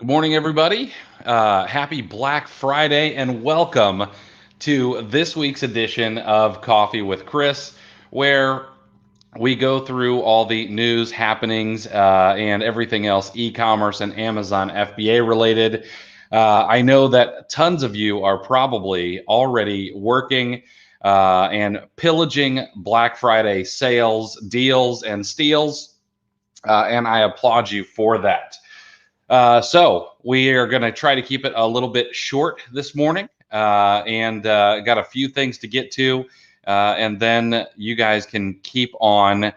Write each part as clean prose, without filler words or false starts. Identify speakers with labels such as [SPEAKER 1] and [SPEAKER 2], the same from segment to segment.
[SPEAKER 1] Good morning, everybody. Happy Black Friday, and welcome to this week's edition of Coffee with Chris, where we go through all the news, happenings, and everything else e-commerce and Amazon FBA related. I know that tons of you are probably already working and pillaging Black Friday sales, deals, and steals, and I applaud you for that. So we are going to try to keep it a little bit short this morning, and got a few things to get to, and then you guys can keep on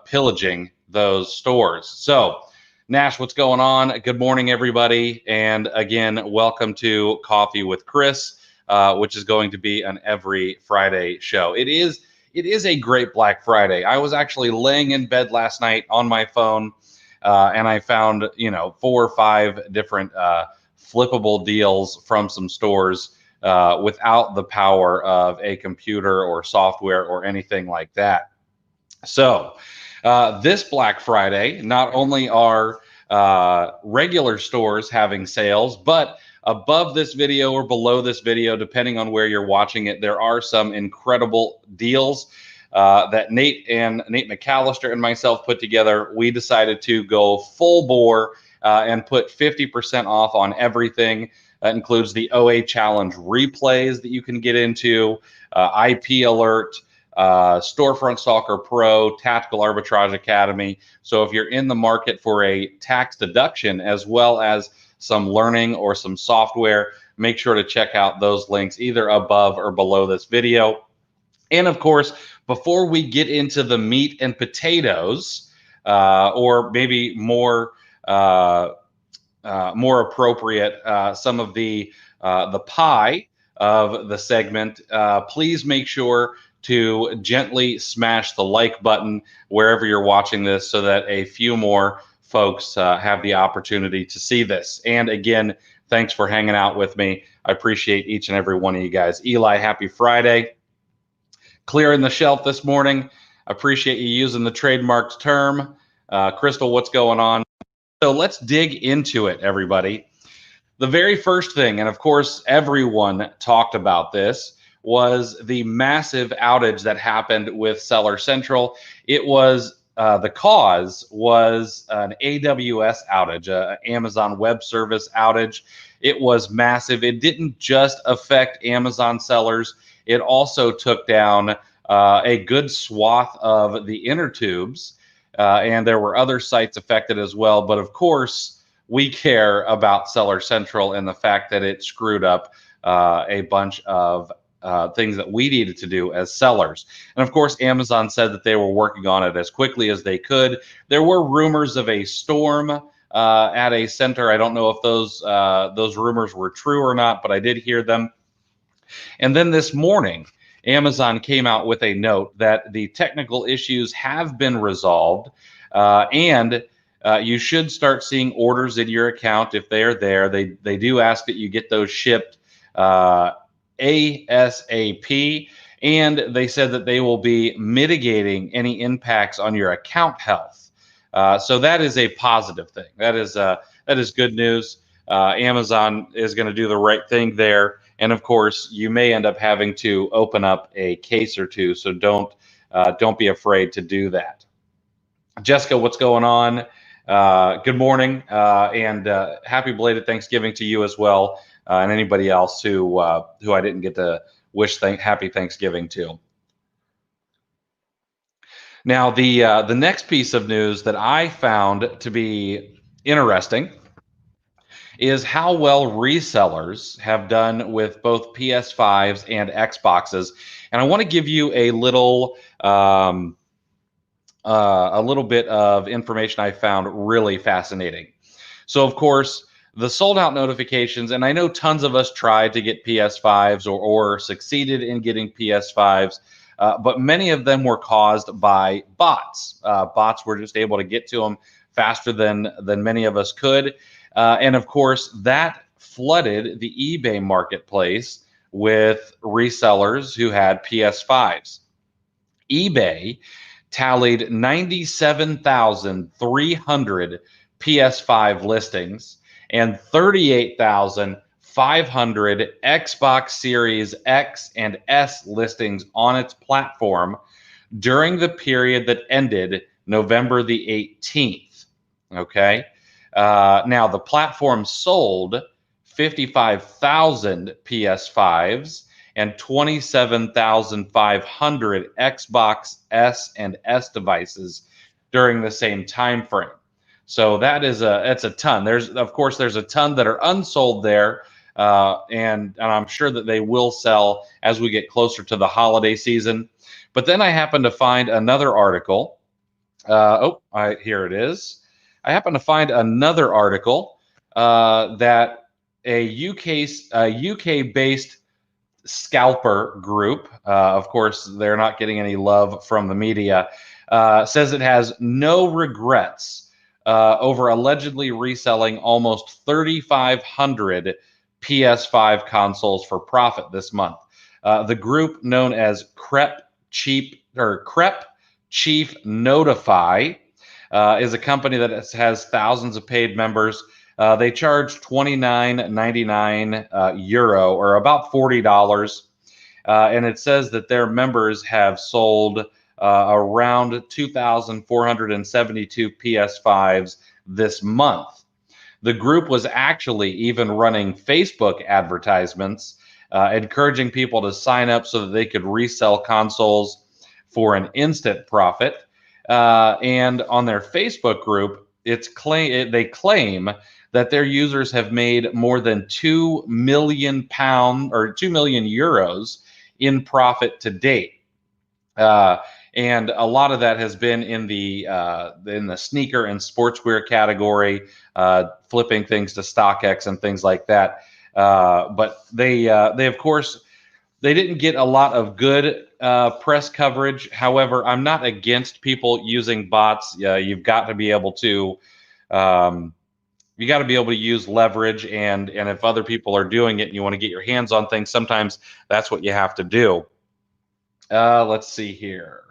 [SPEAKER 1] pillaging those stores. So, Nash, what's going on? Good morning, everybody, and again, welcome to Coffee with Chris, which is going to be an every Friday show. It is a great Black Friday. I was actually laying in bed last night on my phone. And I found, 4 or 5 different flippable deals from some stores without the power of a computer or software or anything like that. So this Black Friday, not only are regular stores having sales, but above this video or below this video, depending on where you're watching it, there are some incredible deals that Nate McAllister and myself put together. We decided to go full bore and put 50% off on everything. That includes the OA Challenge replays that you can get into, IP Alert, Storefront Stalker Pro, Tactical Arbitrage Academy. So if you're in the market for a tax deduction as well as some learning or some software, make sure to check out those links either above or below this video. And of course, before we get into the meat and potatoes, or maybe more appropriate, some of the pie of the segment, please make sure to gently smash the like button wherever you're watching this, so that a few more folks have the opportunity to see this. And again, thanks for hanging out with me. I appreciate each and every one of you guys. Eli, happy Friday. Clearing the shelf this morning. Appreciate you using the trademarked term. Crystal, what's going on? So let's dig into it, everybody. The very first thing, and of course, everyone talked about this, was the massive outage that happened with Seller Central. It was the cause was an AWS outage, an Amazon Web Service outage. It was massive. It didn't just affect Amazon sellers. It also took down a good swath of the inner tubes, and there were other sites affected as well. But of course, we care about Seller Central and the fact that it screwed up a bunch of things that we needed to do as sellers. And of course, Amazon said that they were working on it as quickly as they could. There were rumors of a storm at a center. I don't know if those rumors were true or not, but I did hear them. And then this morning, Amazon came out with a note that the technical issues have been resolved, and you should start seeing orders in your account if they are there. They do ask that you get those shipped ASAP, and they said that they will be mitigating any impacts on your account health. So that is a positive thing. That is good news. Amazon is going to do the right thing there. And of course, you may end up having to open up a case or two. So don't be afraid to do that. Jessica, what's going on? Good morning, and happy belated Thanksgiving to you as well, and anybody else who I didn't get to wish happy Thanksgiving to. Now, the next piece of news that I found to be interesting is how well resellers have done with both PS5s and Xboxes. And I want to give you a little bit of information I found really fascinating. So, of course, the sold out notifications, and I know tons of us tried to get PS5s or succeeded in getting PS5s, but many of them were caused by bots. Bots were just able to get to them faster than many of us could. And of course, that flooded the eBay marketplace with resellers who had PS5s. eBay tallied 97,300 PS5 listings, and 38,500 Xbox Series X and S listings on its platform during the period that ended November the 18th. Okay. Now, the platform sold 55,000 PS5s and 27,500 Xbox S and S devices during the same time frame. So that's a ton. There's a ton that are unsold there, and I'm sure that they will sell as we get closer to the holiday season. But then I happened to find another article. Here it is. I happened to find another article that a UK based scalper group, of course, they're not getting any love from the media, says it has no regrets over allegedly reselling almost 3,500 PS5 consoles for profit this month. The group, known as Crep Chief Notify, is a company that has thousands of paid members. They charge €29.99 or about $40. And it says that their members have sold around 2,472 PS5s this month. The group was actually even running Facebook advertisements, encouraging people to sign up so that they could resell consoles for an instant profit. And on their Facebook group, they claim that their users have made more than £2 million or €2 million in profit to date. And a lot of that has been in the sneaker and sportswear category, flipping things to StockX and things like that. But they of course they didn't get a lot of good press coverage. However, I'm not against people using bots. You've got to be able to use leverage, and if other people are doing it and you want to get your hands on things, sometimes that's what you have to do. Let's see here.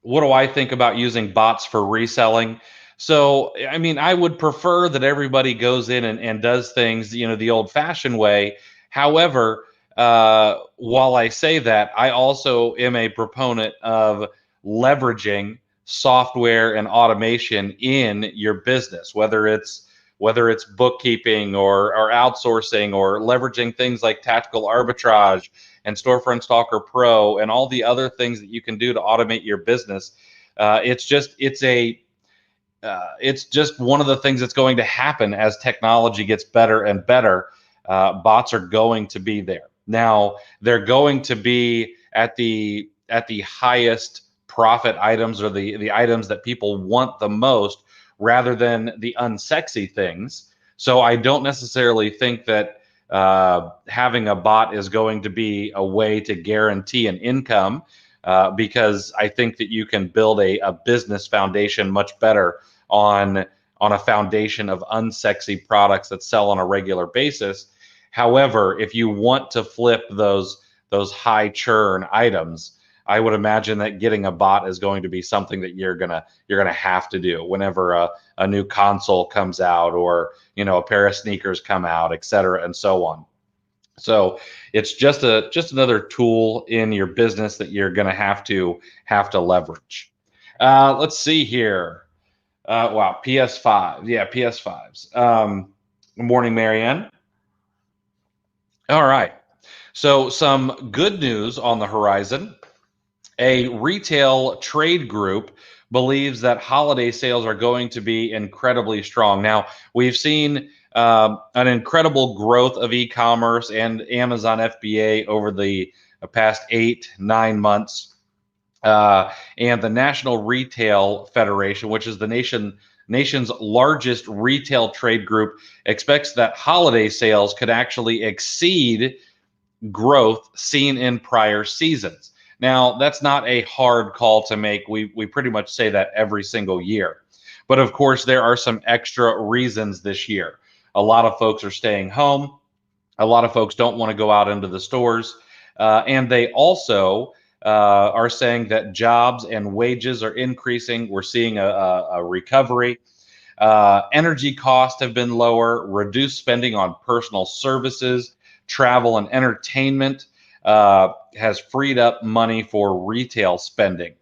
[SPEAKER 1] What do I think about using bots for reselling? So, I mean, I would prefer that everybody goes in and does things, the old-fashioned way. However, while I say that, I also am a proponent of leveraging software and automation in your business, whether it's bookkeeping or outsourcing or leveraging things like tactical arbitrage and Storefront Stalker Pro and all the other things that you can do to automate your business. It's just one of the things that's going to happen as technology gets better and better. Bots are going to be there. Now, they're going to be at the highest profit items, or the items that people want the most, rather than the unsexy things. So I don't necessarily think that having a bot is going to be a way to guarantee an income, because I think that you can build a business foundation much better on a foundation of unsexy products that sell on a regular basis. However, if you want to flip those high churn items, I would imagine that getting a bot is going to be something that you're gonna have to do whenever a new console comes out, or a pair of sneakers come out, et cetera, and so on. So it's just another tool in your business that you're gonna have to leverage. Let's see here. Wow, PS5. Yeah, PS5s. Good morning, Marianne. All right. So some good news on the horizon. A retail trade group believes that holiday sales are going to be incredibly strong. Now, we've seen an incredible growth of e-commerce and Amazon FBA over the past 8-9 months. And the National Retail Federation, which is the nation's largest retail trade group, expects that holiday sales could actually exceed growth seen in prior seasons. Now, that's not a hard call to make. We pretty much say that every single year. But of course, there are some extra reasons this year. A lot of folks are staying home. A lot of folks don't want to go out into the stores. And they also are saying that jobs and wages are increasing. We're seeing a recovery. Energy costs have been lower, reduced spending on personal services, travel, and entertainment has freed up money for retail spending.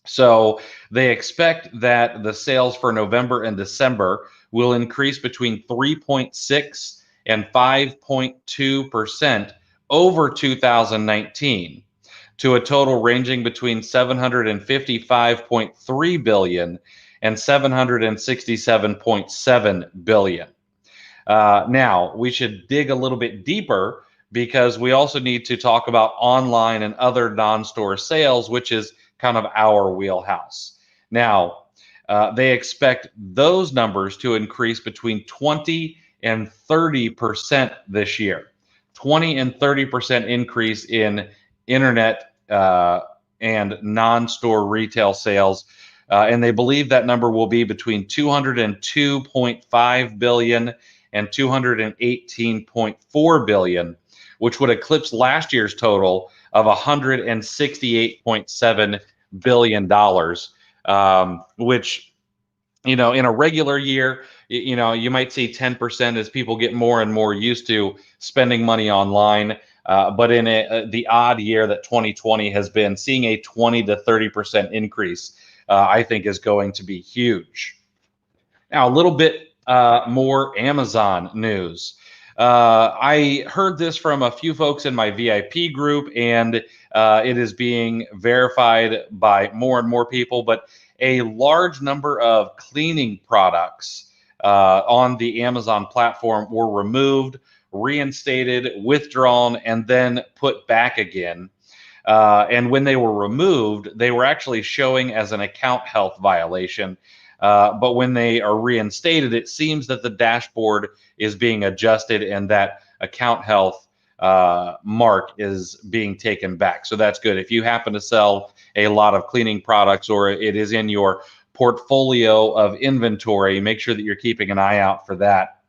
[SPEAKER 1] So they expect that the sales for November and December will increase between 3.6 and 5.2% over 2019 to a total ranging between 755.3 billion and 767.7 billion. Now, we should dig a little bit deeper because we also need to talk about online and other non-store sales, which is kind of our wheelhouse. Now, they expect those numbers to increase between 20 and 30% this year. 20 and 30% increase in internet and non-store retail sales. And they believe that number will be between 202.5 billion and 218.4 billion, which would eclipse last year's total of $168.7 billion, which, in a regular year, you might see 10% as people get more and more used to spending money online. But in the odd year that 2020 has been, seeing a 20 to 30% increase, I think is going to be huge. Now, a little bit more Amazon news. I heard this from a few folks in my VIP group, and it is being verified by more and more people, but a large number of cleaning products on the Amazon platform were removed, reinstated, withdrawn, and then put back again. And when they were removed, they were actually showing as an account health violation. But when they are reinstated, it seems that the dashboard is being adjusted and that account health mark is being taken back. So that's good. If you happen to sell a lot of cleaning products or it is in your portfolio of inventory, make sure that you're keeping an eye out for that.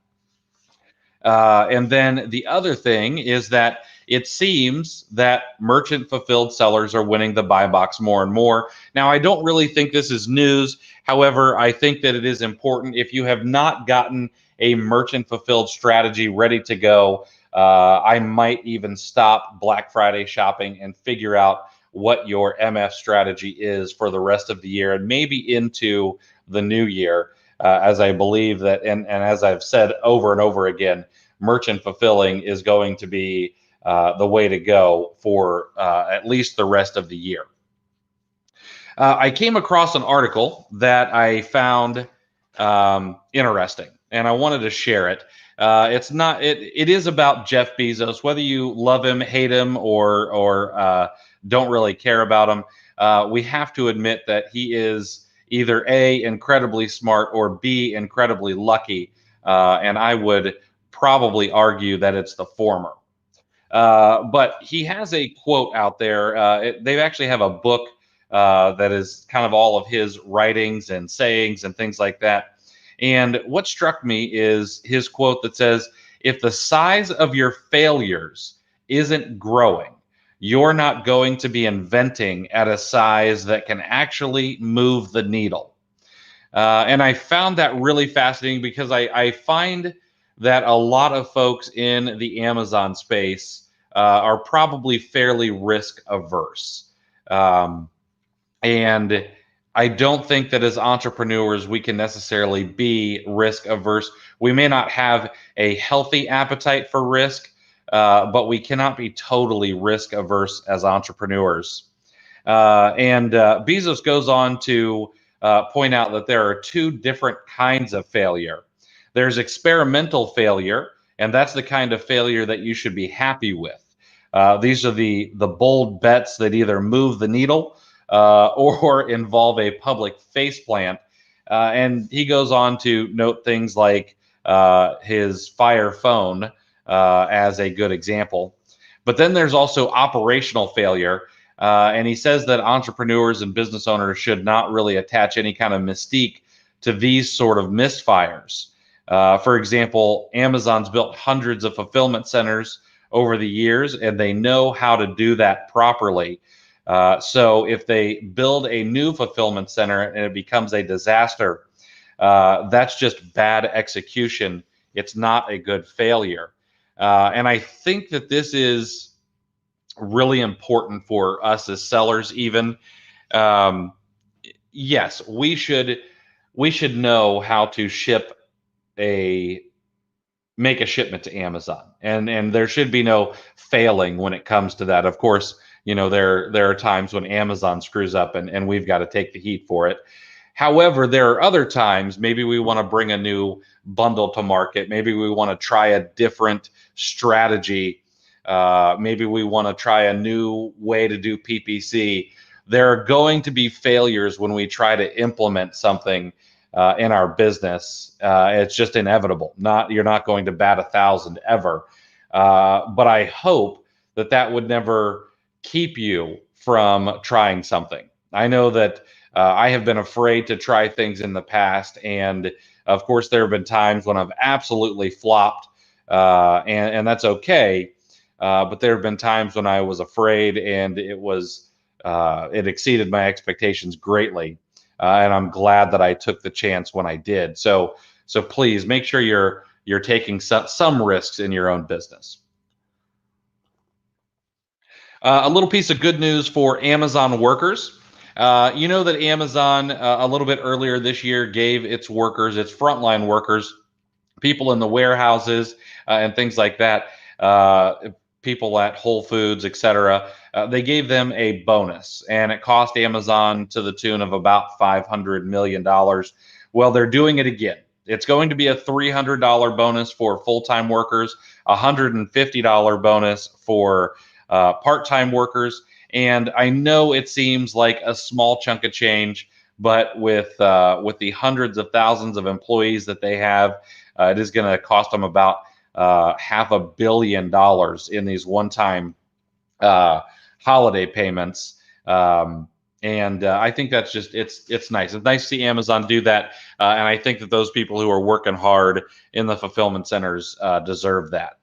[SPEAKER 1] And then the other thing is that it seems that merchant fulfilled sellers are winning the buy box more and more. Now, I don't really think this is news. However, I think that it is important. If you have not gotten a merchant fulfilled strategy ready to go, I might even stop Black Friday shopping and figure out what your MF strategy is for the rest of the year and maybe into the new year, as I believe that, and as I've said over and over again, merchant fulfilling is going to be the way to go for at least the rest of the year. I came across an article that I found interesting, and I wanted to share it. It is about Jeff Bezos. Whether you love him, hate him, or don't really care about him, we have to admit that he is either A, incredibly smart, or B, incredibly lucky. And I would probably argue that it's the former. But he has a quote out there. They actually have a book that is kind of all of his writings and sayings and things like that. And what struck me is his quote that says, "If the size of your failures isn't growing, you're not going to be inventing at a size that can actually move the needle." And I found that really fascinating because I find that a lot of folks in the Amazon space are probably fairly risk averse. And I don't think that as entrepreneurs, we can necessarily be risk averse. We may not have a healthy appetite for risk, but we cannot be totally risk averse as entrepreneurs. And Bezos goes on to point out that there are two different kinds of failure. There's experimental failure, and that's the kind of failure that you should be happy with. These are the bold bets that either move the needle or involve a public faceplant. And he goes on to note things like his Fire phone as a good example. But then there's also operational failure. And he says that entrepreneurs and business owners should not really attach any kind of mystique to these sort of misfires. For example, Amazon's built hundreds of fulfillment centers over the years, and they know how to do that properly. So if they build a new fulfillment center and it becomes a disaster, that's just bad execution. It's not a good failure. And I think that this is really important for us as sellers, even. Um, yes, we should know how to make a shipment to Amazon, and there should be no failing when it comes to that. Of course, there are times when Amazon screws up, and we've got to take the heat for it. However, there are other times maybe we want to bring a new bundle to market. Maybe we want to try a different strategy. Maybe we want to try a new way to do PPC. There are going to be failures when we try to implement something in our business. It's just inevitable. You're not going to bat 1,000 ever. But I hope that would never keep you from trying something. I know that I have been afraid to try things in the past, and of course there have been times when I've absolutely flopped, and that's okay. But there have been times when I was afraid, and it exceeded my expectations greatly. And I'm glad that I took the chance when I did. So please make sure you're taking some risks in your own business. A little piece of good news for Amazon workers. You know that Amazon a little bit earlier this year gave its workers, its frontline workers, people in the warehouses and things like that, people at Whole Foods, etc. They gave them a bonus, and it cost Amazon to the tune of about $500 million. Well, they're doing it again. It's going to be a $300 bonus for full-time workers, a $150 bonus for part-time workers. And I know it seems like a small chunk of change, but with the hundreds of thousands of employees that they have, it is going to cost them about $500 million in these one-time holiday payments. And I think that's just it's nice. It's nice to see Amazon do that, and I think that those people who are working hard in the fulfillment centers deserve that.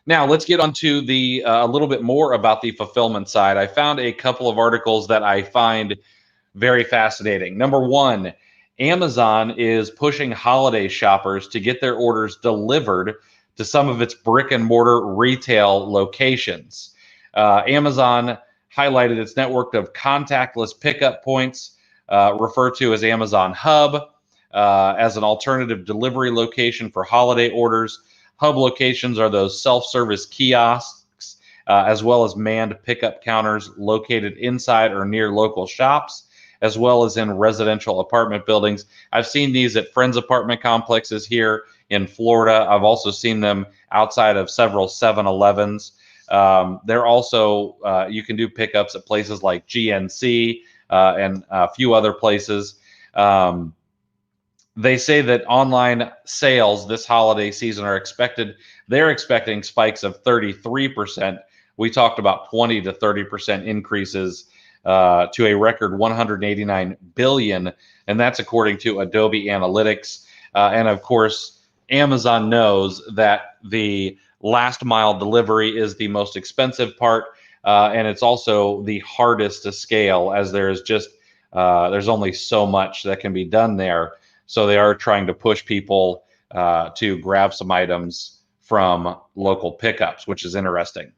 [SPEAKER 1] Now let's get on to the a little bit more about the fulfillment side. I found a couple of articles that I find very fascinating. Number one, Amazon is pushing holiday shoppers to get their orders delivered to some of its brick and mortar retail locations. Amazon highlighted its network of contactless pickup points, referred to as Amazon Hub, as an alternative delivery location for holiday orders. Hub locations are those self-service kiosks, as well as manned pickup counters located inside or near local shops, as well as in residential apartment buildings. I've seen these at Friends apartment complexes here in Florida. I've also seen them outside of several 7-Elevens. They're also, you can do pickups at places like GNC and a few other places. They say that online sales this holiday season they're expecting spikes of 33%. We talked about 20 to 30% increases to a record 189 billion, and that's according to Adobe Analytics. And of course, Amazon knows that the last mile delivery is the most expensive part, and it's also the hardest to scale, as there's only so much that can be done there. So they are trying to push people to grab some items from local pickups, which is interesting.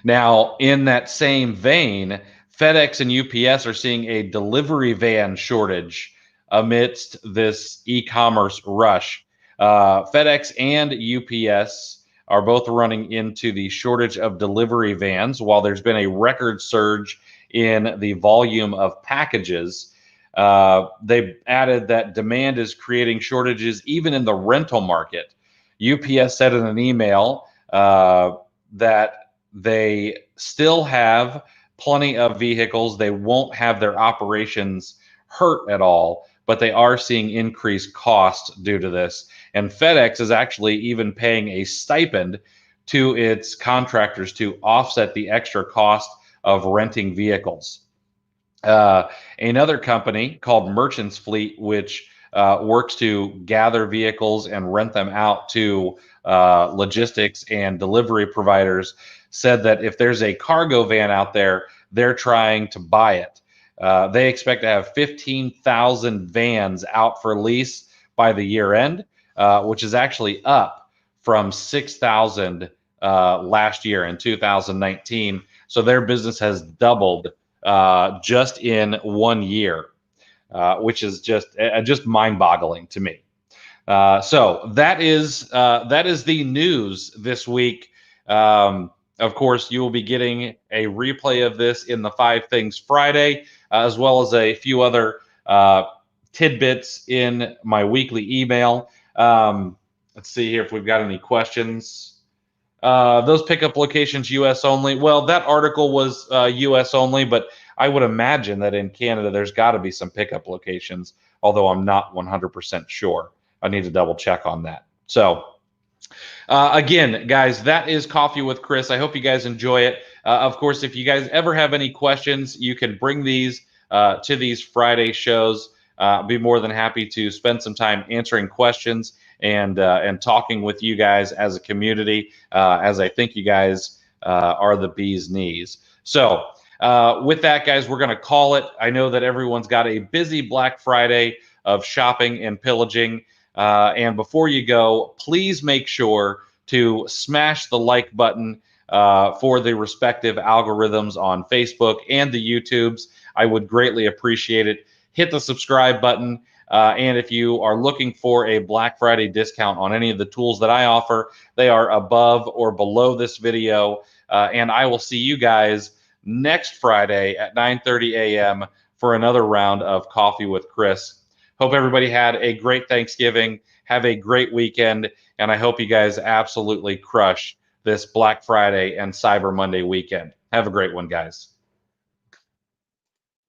[SPEAKER 1] Now, in that same vein, FedEx and UPS are seeing a delivery van shortage amidst this e-commerce rush. FedEx and UPS are both running into the shortage of delivery vans, while there's been a record surge in the volume of packages. They added that demand is creating shortages even in the rental market. UPS said in an email that they still have plenty of vehicles. They won't have their operations hurt at all, but they are seeing increased costs due to this. And FedEx is actually even paying a stipend to its contractors to offset the extra cost of renting vehicles. Another company called Merchants Fleet, which works to gather vehicles and rent them out to logistics and delivery providers, said that if there's a cargo van out there, they're trying to buy it. They expect to have 15,000 vans out for lease by the year end, which is actually up from 6,000 last year in 2019. So their business has doubled just in 1 year, which is just mind-boggling to me. So that is the news this week. Of course, you will be getting a replay of this in the 5 Things Friday, as well as a few other tidbits in my weekly email. Let's see here if we've got any questions. Those pickup locations U.S. only. Well, that article was U.S. only, but I would imagine that in Canada there's got to be some pickup locations, although I'm not 100% sure. I need to double check on that. So again, guys, that is Coffee with Chris. I hope you guys enjoy it. Of course, if you guys ever have any questions, you can bring these to these Friday shows. Be more than happy to spend some time answering questions and talking with you guys as a community, as I think you guys are the bee's knees. So with that, guys, we're going to call it. I know that everyone's got a busy Black Friday of shopping and pillaging. And before you go, please make sure to smash the like button for the respective algorithms on Facebook and the YouTubes. I would greatly appreciate it. Hit the subscribe button. And if you are looking for a Black Friday discount on any of the tools that I offer, they are above or below this video. And I will see you guys next Friday at 9:30 a.m. for another round of Coffee with Chris. Hope everybody had a great Thanksgiving. Have a great weekend. And I hope you guys absolutely crush this Black Friday and Cyber Monday weekend. Have a great one, guys.